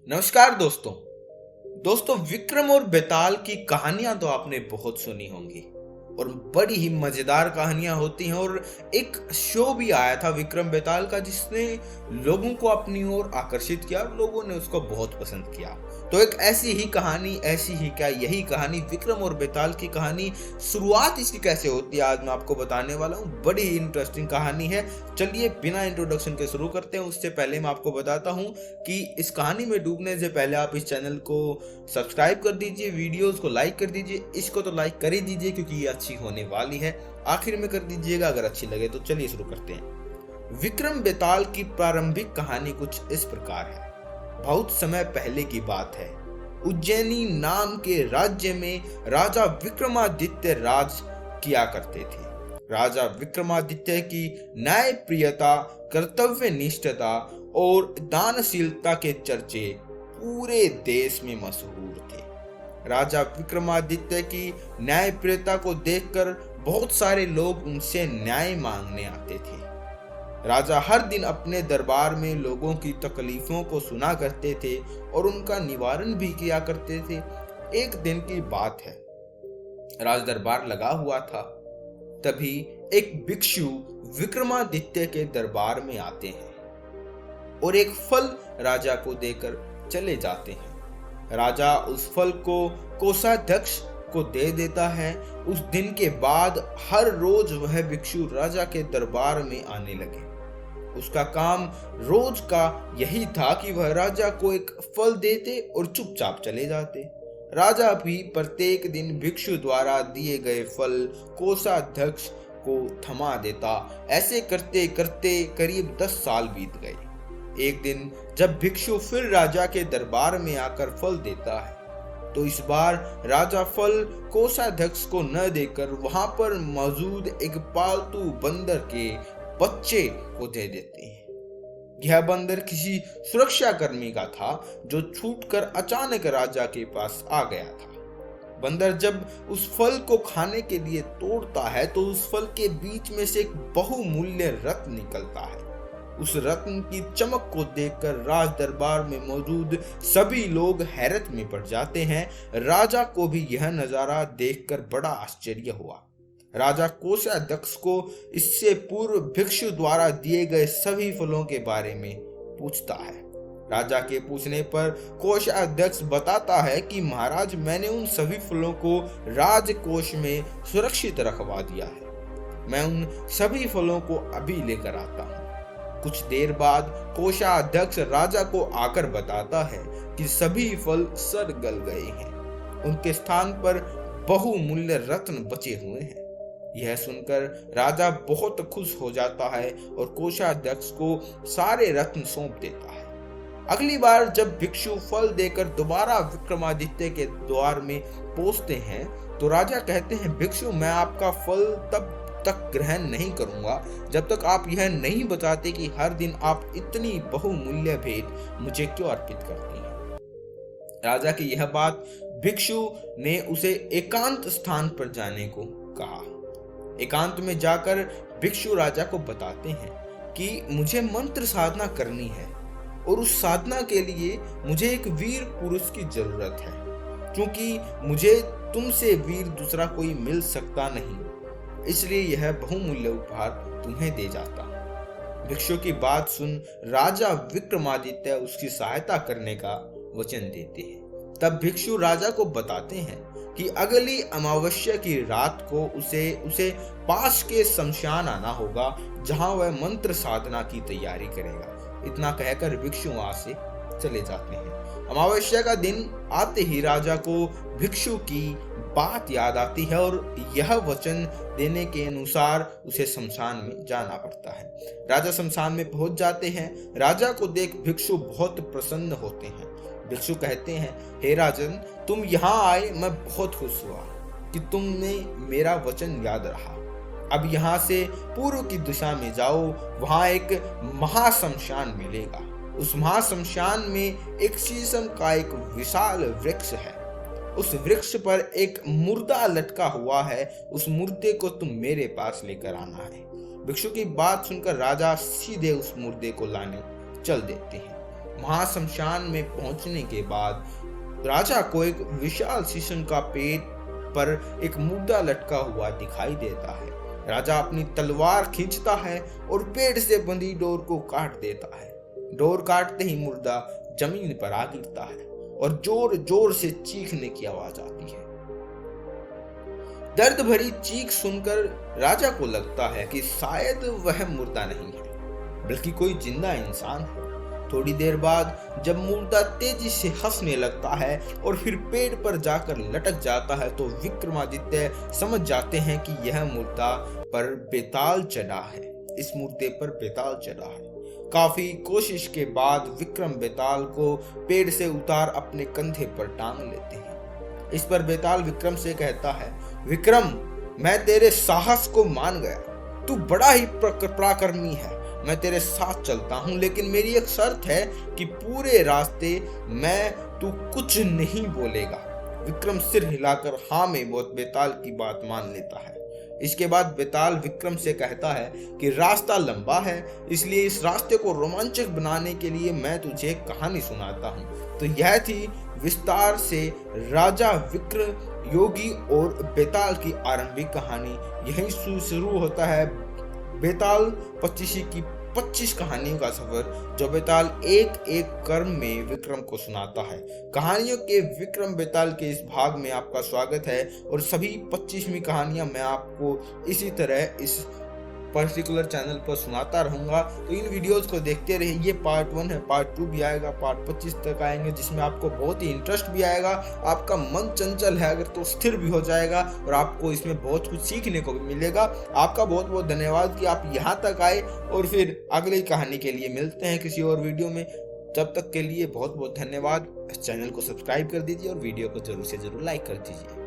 नमस्कार दोस्तों विक्रम और बेताल की कहानियां तो आपने बहुत सुनी होंगी और बड़ी ही मजेदार कहानियां होती हैं। और एक शो भी आया था विक्रम बेताल का जिसने लोगों को अपनी ओर आकर्षित किया और लोगों ने उसको बहुत पसंद किया। तो एक ऐसी ही कहानी, ऐसी ही क्या यही कहानी, विक्रम और बेताल की कहानी, शुरुआत इसकी कैसे होती है आज मैं आपको बताने वाला हूँ। बड़ी ही इंटरेस्टिंग कहानी है। चलिए बिना इंट्रोडक्शन के शुरू करते हैं। उससे पहले मैं आपको बताता हूँ कि इस कहानी में डूबने से पहले आप इस चैनल को सब्सक्राइब कर दीजिए, वीडियोस को लाइक कर दीजिए। इसको तो लाइक कर ही दीजिए क्योंकि ये अच्छी होने वाली है। आखिर में कर दीजिएगा अगर अच्छी लगे तो। चलिए शुरू करते हैं। विक्रम बेताल की प्रारंभिक कहानी कुछ इस प्रकार है। बहुत समय पहले की बात है। उज्जैनी नाम के राज्य में राजा विक्रमादित्य राज किया करते थे। राजा विक्रमादित्य की न्यायप्रियता, कर्तव्य निष्ठता और दानशीलता के चर्चे पूरे देश में मशहूर थे। राजा विक्रमादित्य की न्यायप्रियता को देखकर बहुत सारे लोग उनसे न्याय मांगने आते थे। राजा हर दिन अपने दरबार में लोगों की तकलीफों को सुना करते थे और उनका निवारण भी किया करते थे। एक दिन की बात है, राज दरबार लगा हुआ था। तभी एक भिक्षु विक्रमादित्य के दरबार में आते हैं और एक फल राजा को देकर चले जाते हैं। राजा उस फल को कोषाध्यक्ष को दे देता है। उस दिन के बाद हर रोज वह भिक्षु राजा के दरबार में आने लगे। उसका काम रोज का यही था कि वह राजा को एक फल देते और चुपचाप चले जाते। राजा भी प्रत्येक दिन भिक्षु द्वारा दिए गए फल कोषाध्यक्ष को थमा देता। ऐसे करते करते करीब 10 साल बीत गए। एक दिन जब भिक्षु फिर राजा के दरबार में आकर फल देता है तो इस बार राजा फल कोषाध्यक्ष को न देकर वहां पर मौजूद एक पालतू बंदर के बच्चे को दे देते हैं। यह बंदर किसी सुरक्षा कर्मी का था जो छूटकर अचानक राजा के पास आ गया था। बंदर जब उस फल को खाने के लिए तोड़ता है तो उस फल के बीच में से एक बहुमूल्य रत्न निकलता है। उस रत्न की चमक को देखकर राज दरबार में मौजूद सभी लोग हैरत में पड़ जाते हैं। राजा को भी यह नजारा देखकर बड़ा आश्चर्य हुआ। राजा कोषाध्यक्ष को इससे पूर्व भिक्षु द्वारा दिए गए सभी फलों के बारे में पूछता है। राजा के पूछने पर कोषाध्यक्ष बताता है कि महाराज, मैंने उन सभी फलों को राजकोष में सुरक्षित रखवा दिया है। मैं उन सभी फलों को अभी लेकर आता हूँ। कुछ देर बाद कोषाध्यक्ष राजा को आकर बताता है कि सभी फल सड़ गल गए हैं। उनके स्थान पर बहुमूल्य रत्न बचे हुए हैं। यह सुनकर राजा बहुत खुश हो जाता है और कोषाध्यक्ष को सारे रत्न सौंप देता है। अगली बार जब भिक्षु फल देकर दोबारा विक्रमादित्य के द्वार में पहुंचते हैं तो राजा कहते हैं, भिक्षु, मैं आपका फल तब तक ग्रहण नहीं करूंगा जब तक आप यह नहीं बताते कि हर दिन आप इतनी बहुमूल्य भेंट मुझे क्यों अर्पित करती हैं। राजा की यह बात भिक्षु ने उसे एकांत स्थान पर जाने को कहा। एकांत में जाकर भिक्षु राजा को बताते हैं कि मुझे मंत्र साधना करनी है और उस साधना के लिए मुझे एक वीर पुरुष की जरूरत है, क्योंकि मुझे तुमसे वीर दूसरा कोई मिल सकता नहीं, इसलिए यह बहुमूल्य उपहार तुम्हें दे जाता हूं। भिक्षु की बात सुन राजा विक्रमादित्य उसकी सहायता करने का वचन देते हैं। तब भिक्षु राजा को बताते हैं कि अगली अमावस्या की रात को उसे पास के शमशान आना होगा जहां वह मंत्र साधना की तैयारी करेगा। इतना कहकर भिक्षु वहां से चले जाते हैं। अमावस्या का दिन आते ही राजा को भिक्षु की बात याद आती है और यह वचन देने के अनुसार उसे शमशान में जाना पड़ता है। राजा शमशान में पहुंच जाते हैं। राजा को देख भिक्षु बहुत प्रसन्न होते हैं। भिक्षु कहते हैं, हे राजन, तुम यहाँ आए, मैं बहुत खुश हुआ कि तुमने मेरा वचन याद रहा। अब यहाँ से पूर्व की दिशा में जाओ, वहां एक महाशमशान मिलेगा। उस महाशमशान में एक शीशम का एक विशाल वृक्ष है। उस वृक्ष पर एक मुर्दा लटका हुआ है। उस मुर्दे को तुम मेरे पास लेकर आना है। भिक्षु की बात सुनकर राजा सीधे उस मुर्दे को लाने चल देते हैं। महाशमशान में पहुंचने के बाद राजा को एक विशाल शीशम का पेड़ पर एक मुर्दा लटका हुआ दिखाई देता है। राजा अपनी तलवार खींचता है और पेड़ से बंधी डोर को काट देता है। डोर काटते ही मुर्दा जमीन पर आ गिरता है और जोर जोर से चीखने की आवाज आती है। दर्द भरी चीख सुनकर राजा को लगता है कि शायद वह मुर्दा नहीं है बल्कि कोई जिंदा इंसान है। थोड़ी देर बाद जब मुर्दा तेजी से हंसने लगता है और फिर पेड़ पर जाकर लटक जाता है तो विक्रमादित्य समझ जाते हैं कि यह मुर्दा पर बेताल चढ़ा है। इस मुर्दे पर बेताल चढ़ा है। काफी कोशिश के बाद विक्रम बेताल को पेड़ से उतार अपने कंधे पर टांग लेते हैं। इस पर बेताल विक्रम से कहता है, विक्रम, मैं तेरे साहस को मान गया। तू बड़ा ही पराक्रमी है। मैं तेरे साथ चलता हूँ, लेकिन मेरी एक शर्त है कि पूरे रास्ते तू कुछ नहीं बोलेगा। विक्रम सिर हिलाकर हाँ में बेताल की बात मान लेता है। इसके बाद बेताल विक्रम से कहता है कि रास्ता लंबा है, इसलिए इस रास्ते को रोमांचक बनाने के लिए मैं तुझे एक कहानी सुनाता हूँ। तो यह थी विस्तार से राजा विक्र योगी और बेताल की आरंभिक कहानी। यही शुरू होता है बेताल पच्चीसी की 25 कहानियों का सफर, जो बेताल एक एक कर्म में विक्रम को सुनाता है। कहानियों के विक्रम बेताल के इस भाग में आपका स्वागत है और सभी 25वीं कहानियां मैं आपको इसी तरह इस पर्टिकुलर चैनल पर सुनाता रहूंगा। तो इन वीडियोस को देखते रहिए। ये पार्ट 1 है, पार्ट 2 भी आएगा, पार्ट 25 तक आएंगे, जिसमें आपको बहुत ही इंटरेस्ट भी आएगा। आपका मन चंचल है अगर तो स्थिर भी हो जाएगा और आपको इसमें बहुत कुछ सीखने को भी मिलेगा। आपका बहुत बहुत धन्यवाद कि आप यहाँ तक आए और फिर अगली कहानी के लिए मिलते हैं किसी और वीडियो में। तब तक के लिए बहुत बहुत धन्यवाद। इस चैनल को सब्सक्राइब कर दीजिए और वीडियो को जरूर से जरूर लाइक कर दीजिए।